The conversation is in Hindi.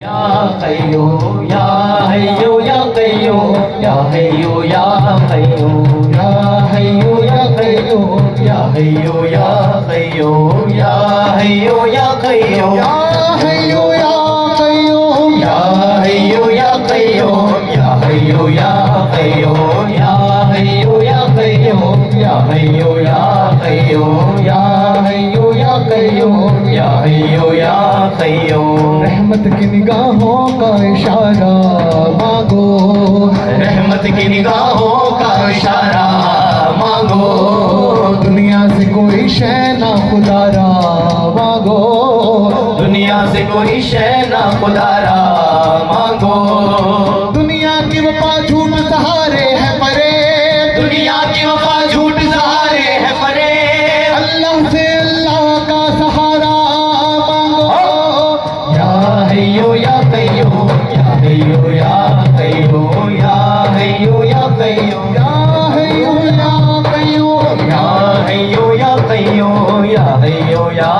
या कय्यो या हय्यो या कय्यो या हय्यो या कय्यो या हय्यो या कय्यो या हय्यो या कय्यो या हय्यो या कय्यो या हय्यो या कय्यो या हय्यो या कय्यो या हय्यो या कय्यो या हय्यो या कय्यो या हय्यो या कय्यो या हय्यो या कय्यो या हय्यो या कय्यो रहमत की निगाहों का इशारा मांगो, रहमत की निगाहों का इशारा मांगो, दुनिया से कोई शय ना खुदारा मांगो, दुनिया से कोई शय ना खुदारा मांगो, दुनिया की वफा झूठ सहारे है परे, दुनिया की वफा झूठ सहारे है परे, अल्लाह से अल्लाह का सहारा मांगो। या हय्यो या कय्यो या हय्यो या